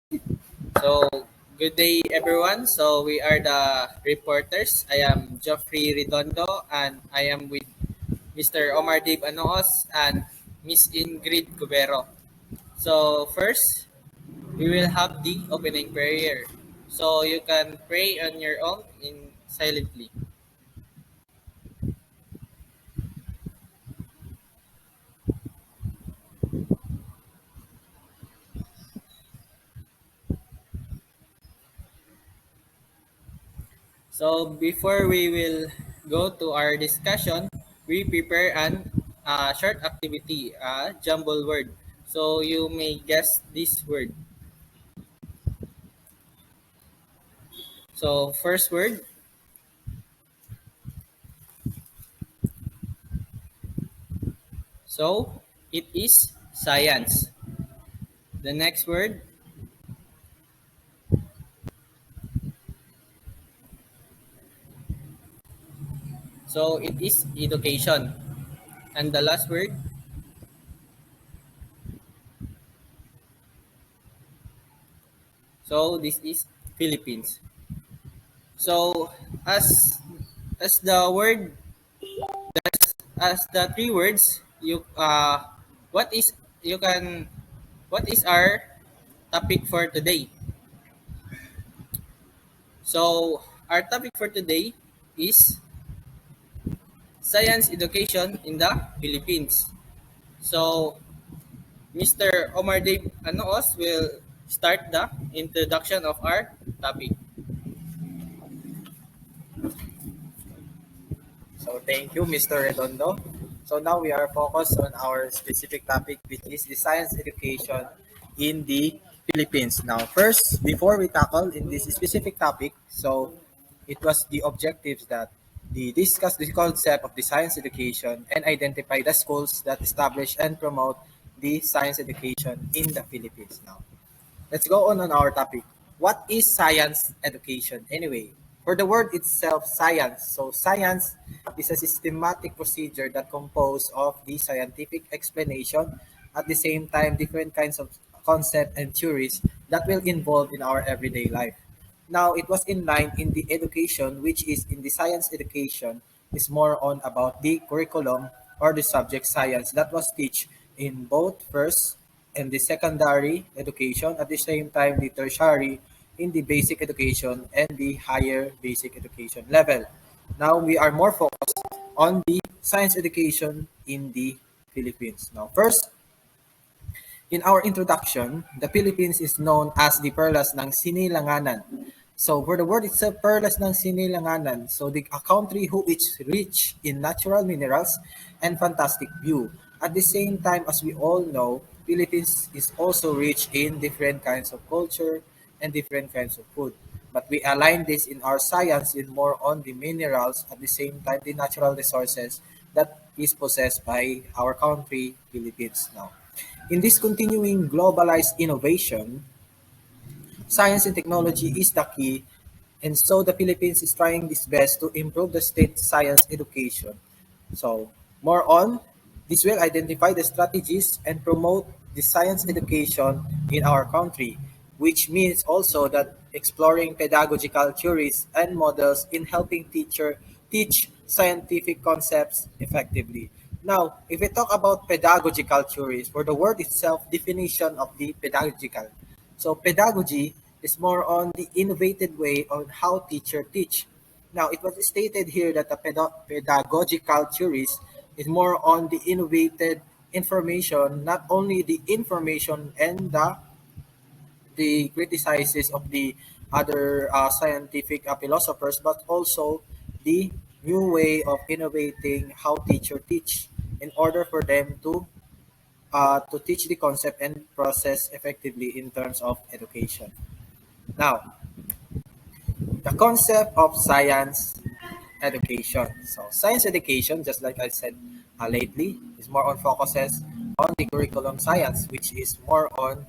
So, good day everyone. So, we are the reporters. I am Geoffrey Redondo and I am with Mr. Omar Dib Anoos and Miss Ingrid Cubero. So, first, we will have the opening prayer. So, you can pray on your own in silently. So, before we will go to our discussion, we prepare an short activity, a jumble word. So, you may guess this word. So, first word, so it is science. The next word, so it is education. And the last word, so this is Philippines. So as the word as the three words, you what is you can what is our topic for today? So our topic for today is science education in the Philippines. So Mr. Omar Dave Anoos will start the introduction of our topic. So thank you, Mr. Redondo. So now we are focused on our specific topic, which is the science education in the Philippines. Now, first, before we tackle in this specific topic, so it was the objectives that the discuss the concept of the science education and identify the schools that establish and promote the science education in the Philippines. Now, let's go on our topic. What is science education anyway? For the word itself, science. So science is a systematic procedure that composed of the scientific explanation at the same time different kinds of concepts and theories that will involve in our everyday life. Now, it was in line in the education, which is in the science education, is more on about the curriculum or the subject science that was teach in both first and the secondary education, at the same time the tertiary in the basic education and the higher basic education level. Now, we are more focused on the science education in the Philippines. Now, first, in our introduction, the Philippines is known as the Perlas ng Sinilanganan. So for the word itself, Perlas ng Sinilanganan, so a country who is rich in natural minerals and fantastic view. At the same time, as we all know, Philippines is also rich in different kinds of culture and different kinds of food. But we align this in our science in more on the minerals, at the same time the natural resources that is possessed by our country, Philippines now. In this continuing globalized innovation, science and technology is the key, and so the Philippines is trying its best to improve the state science education. So, more on, this will identify the strategies and promote the science education in our country, which means also that exploring pedagogical theories and models in helping teacher teach scientific concepts effectively. Now, if we talk about pedagogical theories, for the word itself, definition of the pedagogical. So pedagogy is more on the innovative way on how teacher teach. Now, it was stated here that the pedagogical theories is more on the innovated information, not only the information and the criticizes of the other scientific philosophers, but also the new way of innovating how teacher teach in order for them to teach the concept and process effectively in terms of education. Now, the concept of science education. So, science education, just like I said lately, is more on focuses on the curriculum science, which is more on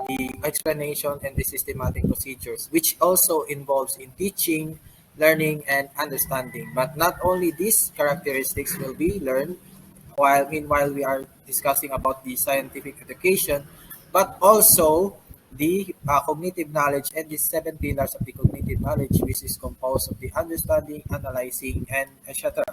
the explanation and the systematic procedures, which also involves in teaching, learning, and understanding. But not only these characteristics will be learned while meanwhile we are discussing about the scientific education, but also the cognitive knowledge and the seven pillars of the cognitive knowledge, which is composed of the understanding, analyzing, and etc.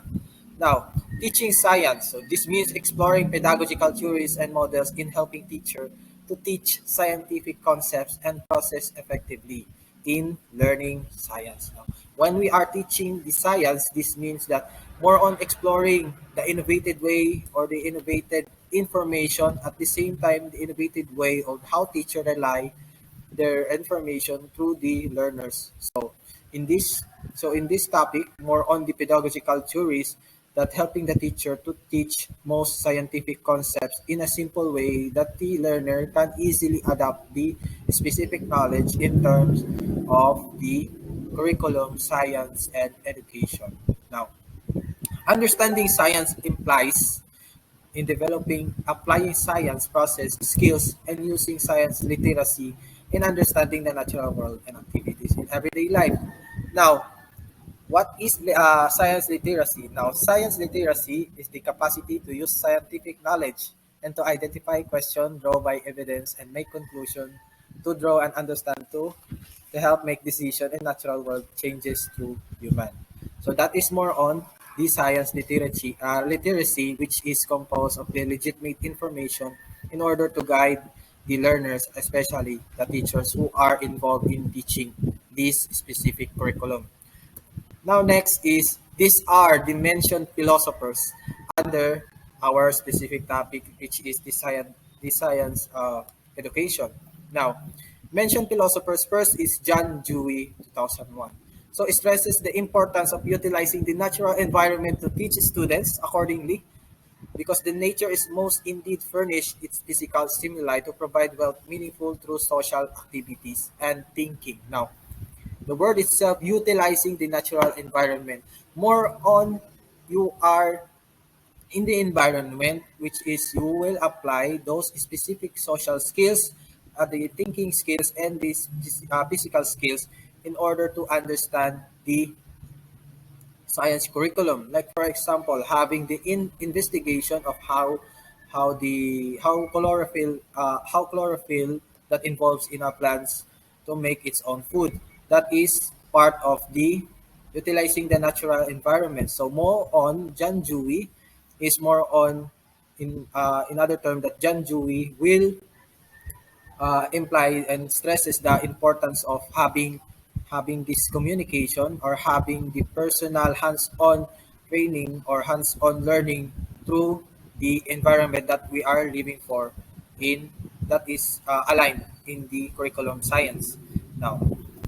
Now, teaching science. So this means exploring pedagogical theories and models in helping teacher to teach scientific concepts and process effectively in learning science. Now, when we are teaching the science, this means that more on exploring the innovative way or the innovative information, at the same time the innovative way of how teacher rely their information through the learners. In this in this topic, more on the pedagogical theories that helping the teacher to teach most scientific concepts in a simple way that the learner can easily adapt the specific knowledge in terms of the curriculum, science, and education. Now, understanding science implies in developing applying science process skills and using science literacy in understanding the natural world and activities in everyday life. Now, what is science literacy? Now, science literacy is the capacity to use scientific knowledge and to identify, question, draw by evidence, and make conclusion to draw and understand to help make decision in natural world changes through human. So that is more on the science literacy, which is composed of the legitimate information in order to guide the learners, especially the teachers who are involved in teaching this specific curriculum. Now, next is these are the mentioned philosophers under our specific topic, which is the science education. Now, mentioned philosophers first is John Dewey, 2001. So it stresses the importance of utilizing the natural environment to teach students accordingly, because the nature is most indeed furnished its physical stimuli to provide wealth meaningful through social activities and thinking. Now, the word itself utilizing the natural environment, more on you are in the environment, which is you will apply those specific social skills, the thinking skills, and these physical skills in order to understand the science curriculum. Like for example, having the investigation of how chlorophyll that involves in our plants to make its own food. That is part of the utilizing the natural environment. So more on John Dewey is more on in other term that John Dewey will imply and stresses the importance of having this communication or having the personal hands-on training or hands-on learning through the environment that we are living for in that is aligned in the curriculum science. Now,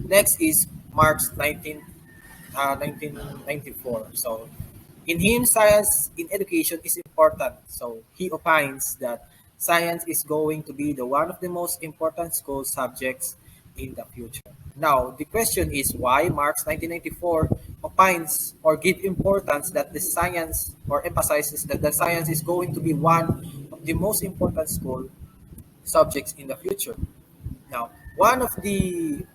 next is Marx 1994. So, in him, science in education is important. So, he opines that science is going to be the one of the most important school subjects in the future. Now, the question is why Marx 1994 opines or give importance that the science or emphasizes that the science is going to be one of the most important school subjects in the future. Now, one of the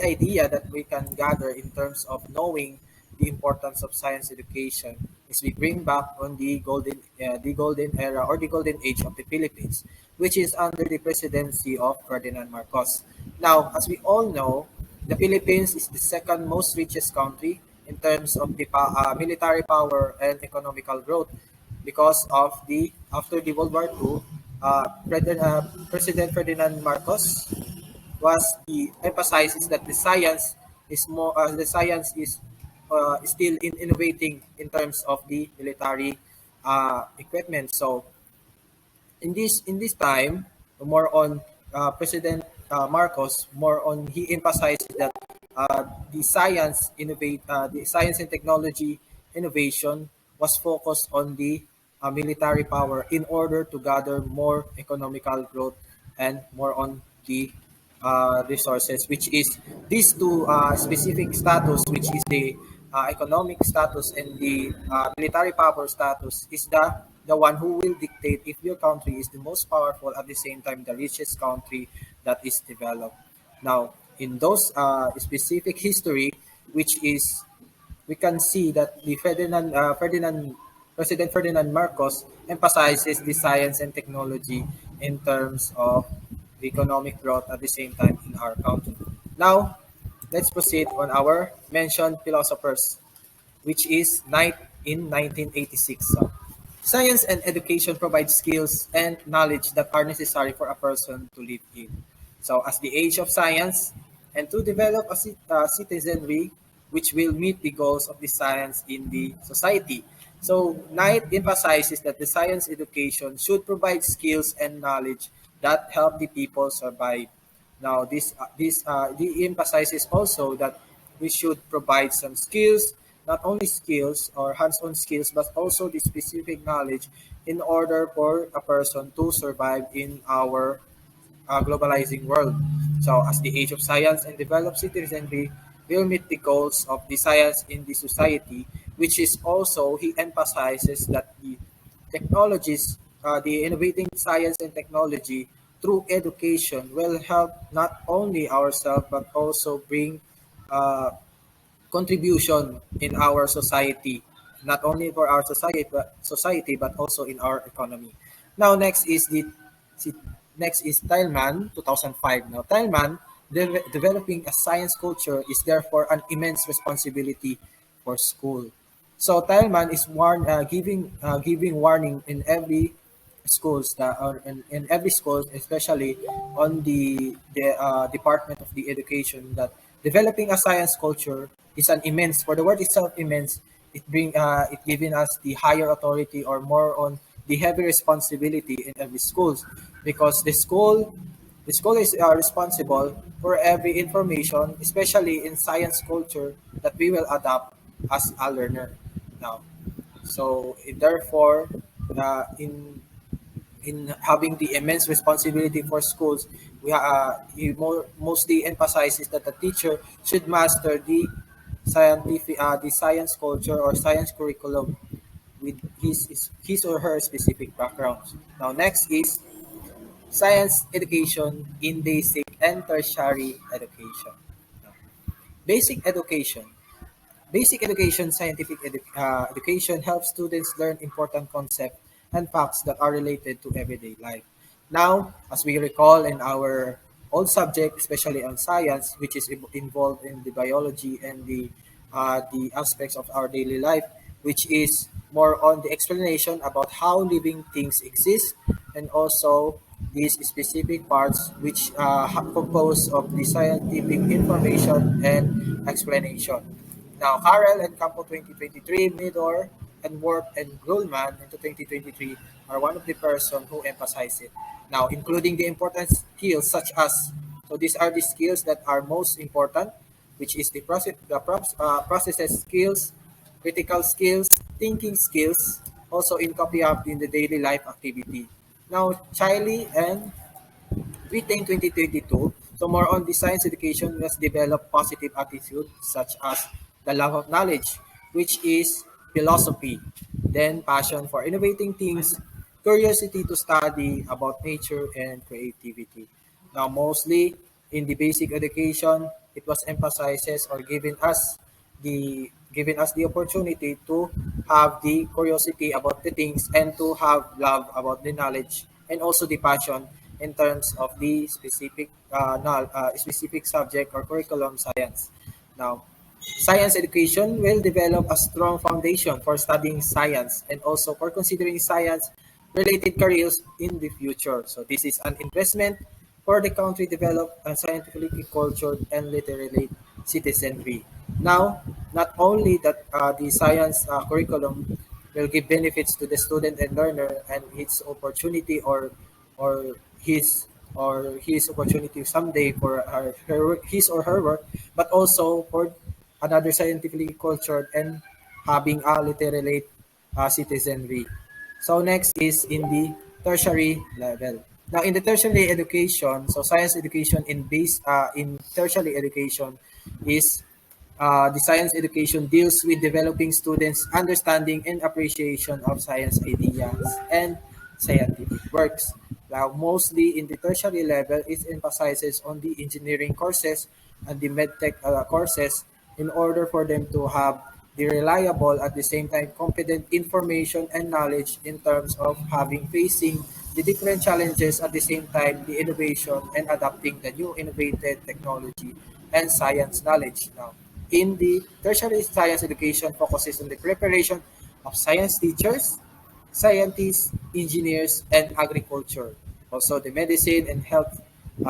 idea that we can gather in terms of knowing the importance of science education is we bring back on the golden era or the golden age of the Philippines, which is under the presidency of Ferdinand Marcos. Now, as we all know, the Philippines is the second most richest country in terms of the military power and economical growth because of the after the World War II, President Ferdinand Marcos was he emphasizes that the science is still in innovating in terms of the military equipment. So in this time, more on President Marcos, more on he emphasized that the science and technology innovation was focused on the military power in order to gather more economical growth and more on the resources, which is these two specific status, which is the economic status and the military power status, is the one who will dictate if your country is the most powerful at the same time the richest country that is developed. Now, in those specific history, which is we can see that the President Ferdinand Marcos emphasizes the science and technology in terms of the economic growth at the same time in our country. Now, let's proceed on our mentioned philosophers, which is Knight in 1986. So, science and education provide skills and knowledge that are necessary for a person to live in. So, as the age of science, and to develop a citizenry which will meet the goals of the science in the society. So, Knight emphasizes that the science education should provide skills and knowledge that help the people survive. Now, he emphasizes also that we should provide some skills, not only skills or hands-on skills, but also the specific knowledge in order for a person to survive in our globalizing world. So, as the age of science and developed citizenry will meet the goals of the science in the society, which is also, he emphasizes that the technologies, the innovating science and technology through education will help not only ourselves but also bring uh, contribution in our society, not only for our society but also in our economy. Now si- next is Thailand 2005. Now Thailand developing a science culture is therefore an immense responsibility for school. So Thailand is giving warning in every schools that are in every school, especially on the Department of the Education, that developing a science culture is an immense, for the word itself immense, it giving us the higher authority or more on the heavy responsibility in every schools, because the school is responsible for every information, especially in science culture, that we will adopt as a learner now. So therefore, in having the immense responsibility for schools, mostly emphasizes that the teacher should master the science culture or science curriculum with his or her specific background. Now, next is science education in basic and tertiary education. Now, basic education. Basic education, education helps students learn important concepts and facts that are related to everyday life. Now, as we recall in our old subject, especially on science, which is involved in the biology and the aspects of our daily life, which is more on the explanation about how living things exist, and also these specific parts which compose of the scientific information and explanation. Now, Harrell and Campo 2023, Midor, and Work and Grulman into 2023 are one of the person who emphasize it. Now, including the important skills such as, so these are the skills that are most important, which is processes skills, critical skills, thinking skills, also in copy up in the daily life activity. Now, Chiley and Within 2022, so more on the science education has developed positive attitude such as the love of knowledge, which is philosophy, then passion for innovating things, curiosity to study about nature and creativity. Now, mostly in the basic education, it was emphasizes or giving us the opportunity to have the curiosity about the things and to have love about the knowledge and also the passion in terms of the specific subject or curriculum science. Now, science education will develop a strong foundation for studying science and also for considering science related careers in the future. So this is an investment for the country develop a scientifically cultured and literally citizenry. Now, not only that the science curriculum will give benefits to the student and learner and its opportunity or his opportunity someday for his or her work, but also for another scientifically cultured and having a literate citizenry. So next is in the tertiary level. Now in the tertiary education, so science education in tertiary education is the science education deals with developing students' understanding and appreciation of science ideas and scientific works. Now, mostly in the tertiary level, it emphasizes on the engineering courses and the medtech courses in order for them to have the reliable at the same time competent information and knowledge in terms of having facing the different challenges at the same time the innovation and adapting the new innovated technology and science knowledge. Now, in the tertiary science education focuses on the preparation of science teachers, scientists, engineers, and agriculture. Also, the medicine and health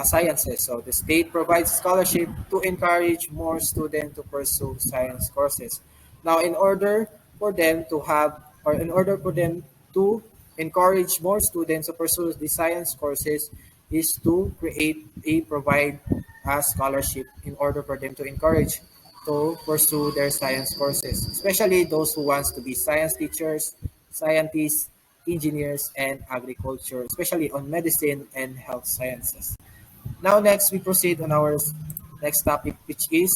sciences. So, the state provides scholarship to encourage more students to pursue science courses. Now, in order for them to have, or in order for them to encourage more students to pursue the science courses, is to create a provide a scholarship in order for them to encourage to pursue their science courses, especially those who wants to be science teachers, scientists, engineers, and agriculture, especially on medicine and health sciences. Now, next we proceed on our next topic, which is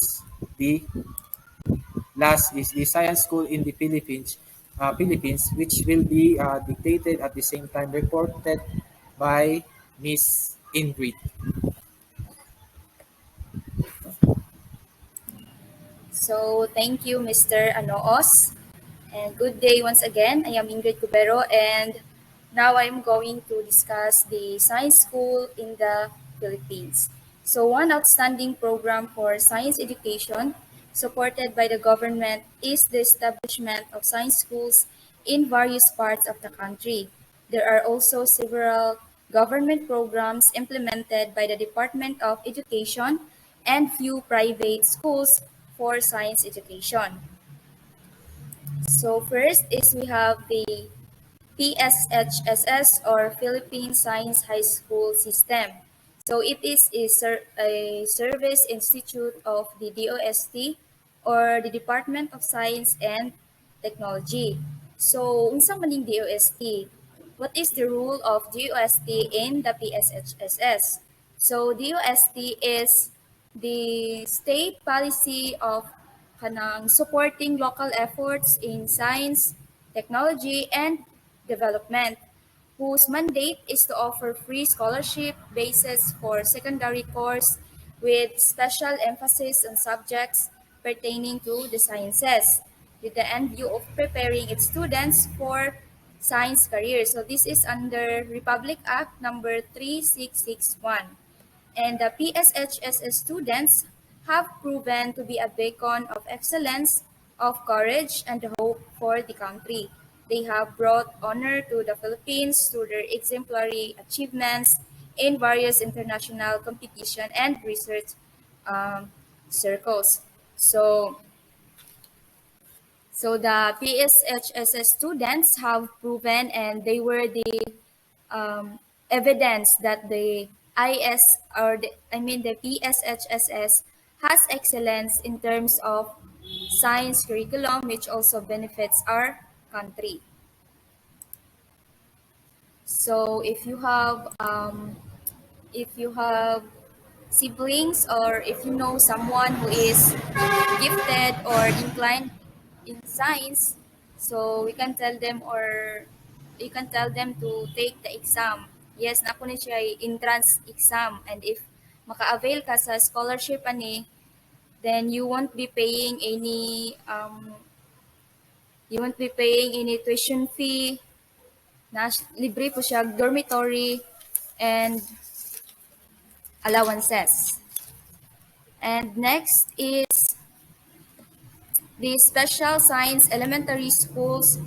the last is the science school in the Philippines, which will be dictated at the same time reported by Miss Ingrid. So, thank you, Mr. Anoos. And good day once again. I am Ingrid Cubero, and now I'm going to discuss the science school in the Philippines. So, one outstanding program for science education supported by the government is the establishment of science schools in various parts of the country. There are also several government programs implemented by the Department of Education and few private schools for science education. So first is we have the PSHSS or Philippine Science High School System. So it is a service institute of the DOST or the Department of Science and Technology. So unsang maning DOST? What is the role of DOST in the PSHSS? So DOST is the state policy of kanang supporting local efforts in science, technology, and development, whose mandate is to offer free scholarship basis for secondary course with special emphasis on subjects pertaining to the sciences, with the end view of preparing its students for science career. So this is under Republic Act number 3661. And the PSHSS students have proven to be a beacon of excellence, of courage, and hope for the country. They have brought honor to the Philippines through their exemplary achievements in various international competition and research um, circles. So, so the PSHSS students have proven, and they were the evidence that the IS or the PSHSS has excellence in terms of science curriculum, which also benefits our country. So if you have siblings, or if you know someone who is gifted or inclined in science, so we can tell them, or you can tell them to take the exam. Yes, na ni siya ay entrance exam, and if maka-avail ka sa scholarship ani, then you won't be paying any tuition fee, na libre po siya dormitory and allowances. And next is the Special Science Elementary Schools,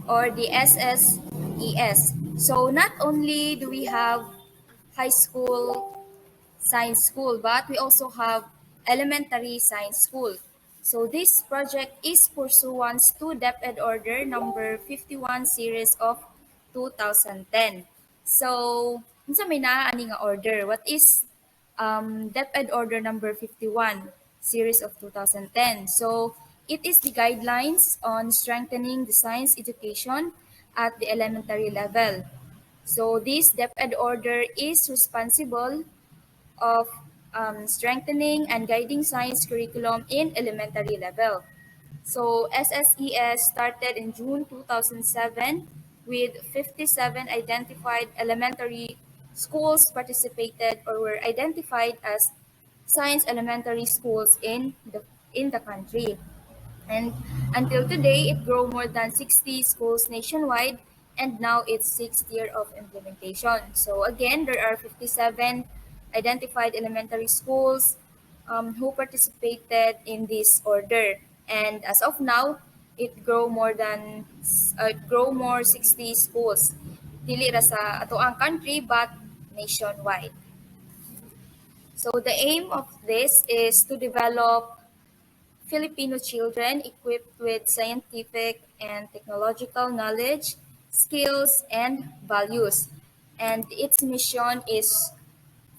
or the SSES. So not only do we have high school science school, but we also have elementary science school. So this project is pursuant to DepEd Order number 51 series of 2010. So, unsa may naa ani nga order? What is DepEd Order number 51 series of 2010? So, it is the guidelines on strengthening the science education at the elementary level. So, this DepEd order is responsible of strengthening and guiding science curriculum in elementary level. So SSES started in June 2007 with 57 identified elementary schools participated or were identified as science elementary schools in the country. And until today, it grew more than 60 schools nationwide, and now it's sixth year of implementation. So again, there are 57 identified elementary schools who participated in this order. And as of now, it grow more than grow more 60 schools. Dili ra sa ato ang country but nationwide. So the aim of this is to develop Filipino children equipped with scientific and technological knowledge, skills, and values. And its mission is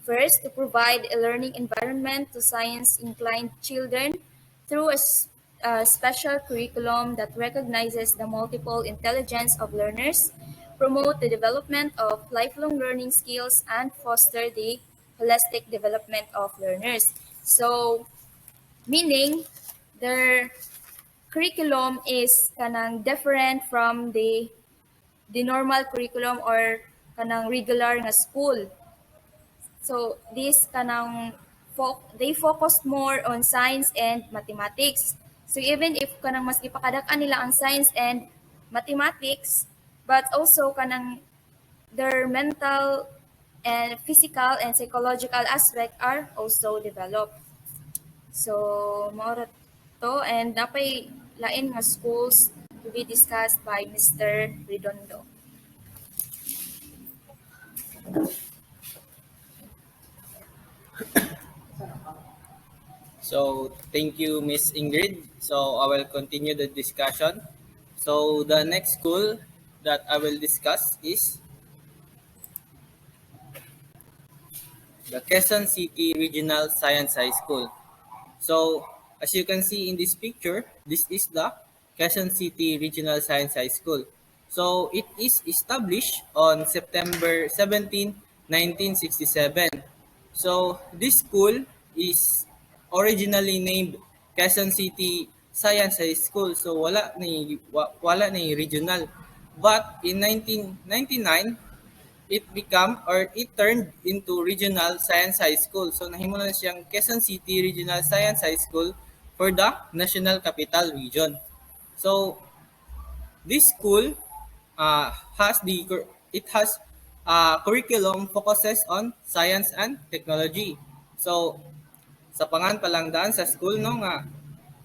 first to provide a learning environment to science inclined children through a special curriculum that recognizes the multiple intelligence of learners, promote the development of lifelong learning skills, and foster the holistic development of learners. So, meaning their curriculum is kanang different from the normal curriculum or kanang regular nga school. So this kanang they focus more on science and mathematics. So even if kanang mas ipakadak-an nila ang science and mathematics, but also kanang their mental and physical and psychological aspect are also developed. So, mao to and napay lain nga schools to be discussed by Mr. Redondo. So thank you, Miss Ingrid. So I will continue the discussion. So the next school that I will discuss is the Quezon City Regional Science High School. So as you can see in this picture, this is the Quezon City Regional Science High School. So it is established on September 17, 1967. So this school is originally named Quezon City Science High School. So wala ni regional. But in 1999, it turned into Regional Science High School. So nahimo na siyang Quezon City Regional Science High School for the National Capital Region. So this school uh, has the it has curriculum focuses on science and technology. So sa pangan palang daan sa school no nga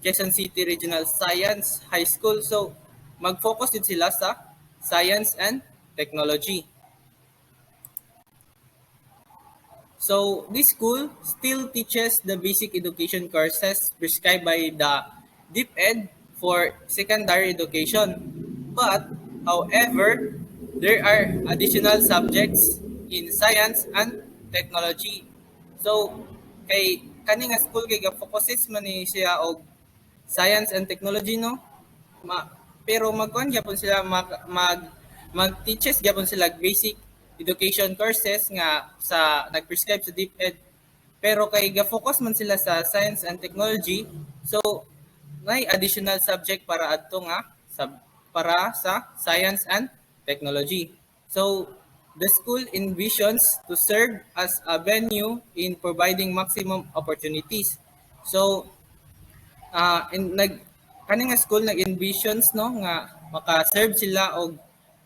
Quezon City Regional Science High School. So mag-focus din sila sa science and technology. So this school still teaches the basic education courses prescribed by the DepEd for secondary education. But however, there are additional subjects in science and technology. So kay kani nga school kay ga-focuses man ni siya og science and technology no. Pero magkuan gyapon sila mag-teaches gyapon sila basic education courses nga sa nag-prescribe sa DepEd. Pero kay ga-focus man sila sa science and technology, so may additional subject para adto nga para sa science and technology. So the school envisions to serve as a venue in providing maximum opportunities. So kani nga school nag-envisions no nga maka-serve sila og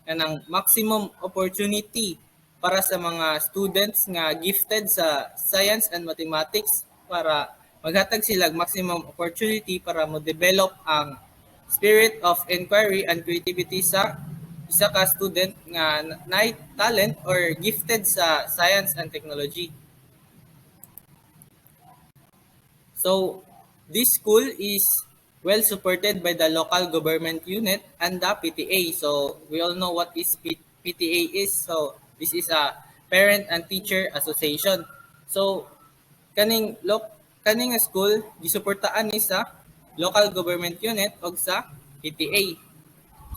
kanang maximum opportunity para sa mga students nga gifted sa science and mathematics para maghatag sila maximum opportunity para mo-develop ang spirit of inquiry and creativity sa isa ka student nga na talent or gifted sa science and technology. So, this school is well supported by the local government unit and the PTA. So, we all know what is PTA is. So, this is a Parent and Teacher Association. So, kaning school gisuportaan ni sa local government unit o sa PTA.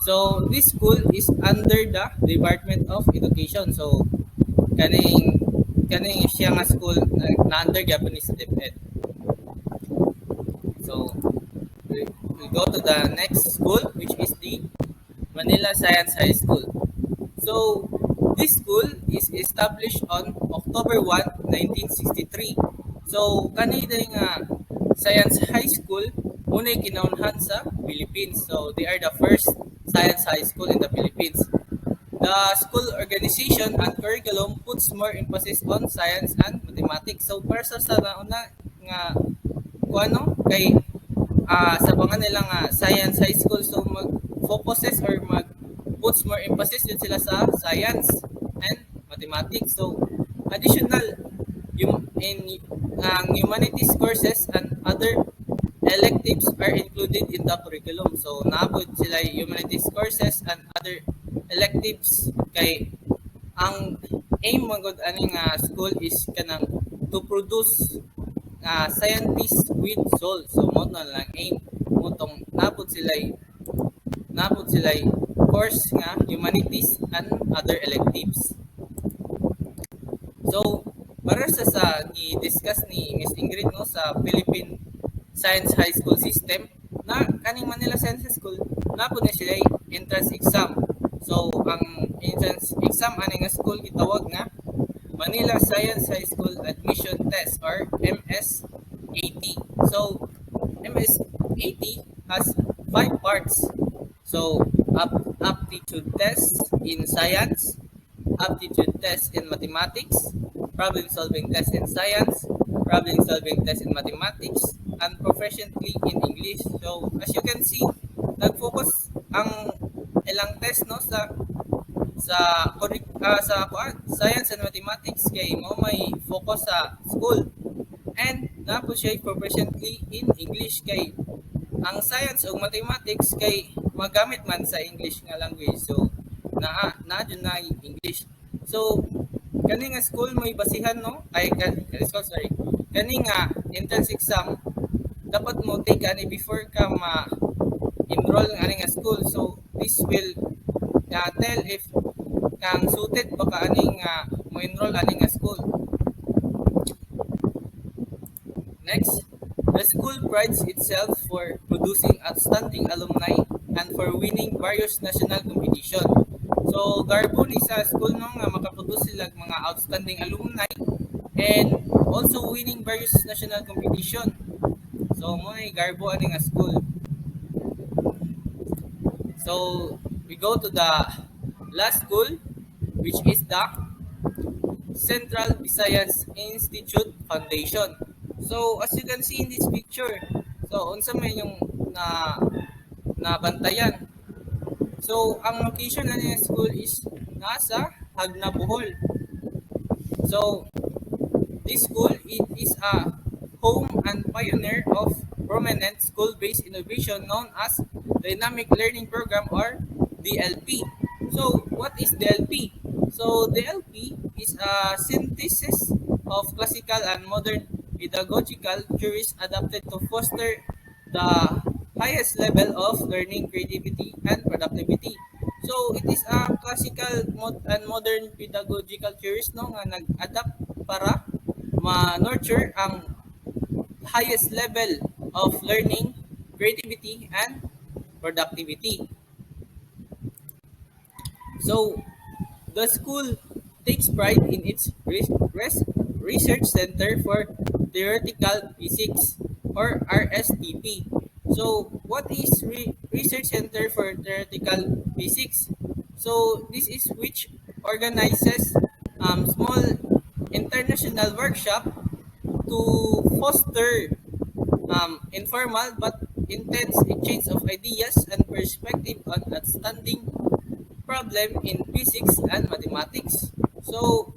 So, this school is under the Department of Education. So, kaning siya nga school na under Japanese DepEd. So, we go to the next school, which is the Manila Science High School. So, this school is established on October 1, 1963. So, kanina nga Science High School unay kinaunhan sa Philippines. So they are the first science high school in the Philippines. The school organization and curriculum puts more emphasis on science and mathematics. So para sa nauna nga kuano kay sa mga nilang science high school, so mag focuses or mag puts more emphasis din sila sa science and mathematics. So additional yung in ang humanities courses and other electives are included in the curriculum. So naabot sila yung humanities courses and other electives kay ang aim magod aning school is kanang to produce scientists with soul. So mo na lang aim mo tong nabot sila course nga humanities and other electives. So para sa gi-discuss ni Miss Ingrid no sa Philippine Science High School System na kaning Manila Science High School nabot na sila entrance exam. So ang entrance exam ani nga school gitawag nga Manila Science High School Admission Test or MS-AT. So MS-AT has 5 parts. So aptitude test in science, aptitude test in mathematics, problem solving test in science, problem solving test in mathematics, and proficiently in English. So as you can see, nag-focus ang ilang test no sa science and mathematics kay mo may focus sa school and napo siya proficiently in English kay ang science o mathematics kay magamit man sa English nga language. So na English. So kani nga school may basihan no kani nga entrance exam dapat mo take ani before ka enroll ng ani nga school. So this will tell if kang suited ba ka aning mo enroll aning nga school. Next, the school prides itself for producing outstanding alumni and for winning various national competition. So garbo ni sa school no nga makaproduce sila mga outstanding alumni and also winning various national competition. So mo ni garbo ani nga school. So we go to the last school, which is the Central Visayas Institute Foundation. So as you can see in this picture, so unsa may yung nabantayan. So ang location na ng school is nasa Hagna, Bohol. So this school it is a home and pioneer of prominent school-based innovation known as Dynamic Learning Program or DLP. So what is DLP? So DLP is a synthesis of classical and modern pedagogical theories adapted to foster the highest level of learning, creativity, and productivity. So it is a classical and modern pedagogical theories no nga nag-adapt para ma-nurture ang highest level of learning, creativity, and productivity. So, the school takes pride in its Research Center for Theoretical Physics or RSTP. So, what is Research Center for Theoretical Physics? So, this is which organizes small international workshop to foster informal but intense exchange of ideas and perspective on outstanding problem in physics and mathematics. So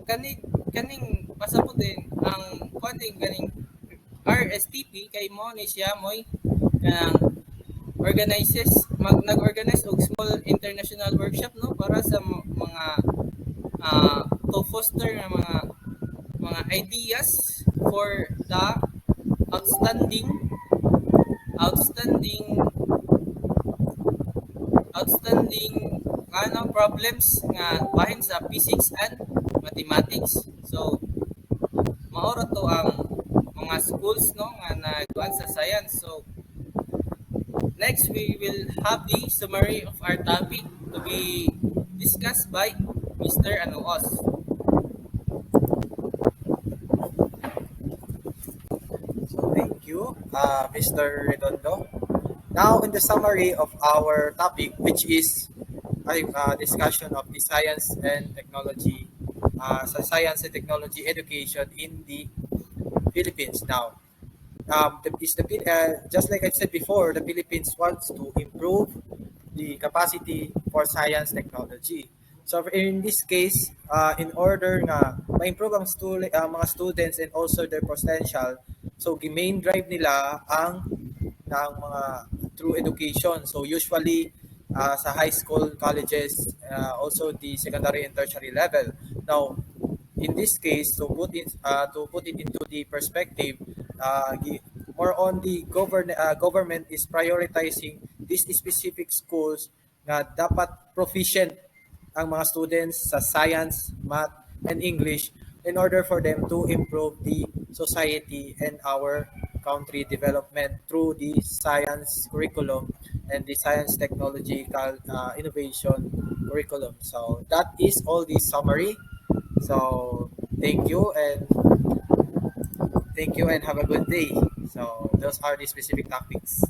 kaning pasabot din ang kaning RSTP kay mo ni siya moy kanang nag-organize og small international workshop no para sa mga to foster nga mga ideas for the outstanding problems nga bahin sa physics and mathematics. So maoro to ang mga schools no nga nagkuan sa science. So next we will have the summary of our topic to be discussed by Mr. Anuos. So thank you. Mr. Redondo. Now, in the summary of our topic, which is a discussion of the science and technology education in the Philippines. Now, just like I've said before, the Philippines wants to improve the capacity for science technology. So in this case, in order nga ma-improve mga students and also their potential, so main drive nila ng mga through education. So usually sa high school, colleges, also the secondary and tertiary level. Now, in this case, to put it into the perspective, more on the government is prioritizing these specific schools na dapat proficient ang mga students sa science, math, and English in order for them to improve the society and our country development through the science curriculum and the science technological innovation curriculum. So that is all the summary. So thank you and have a good day. So those are the specific topics.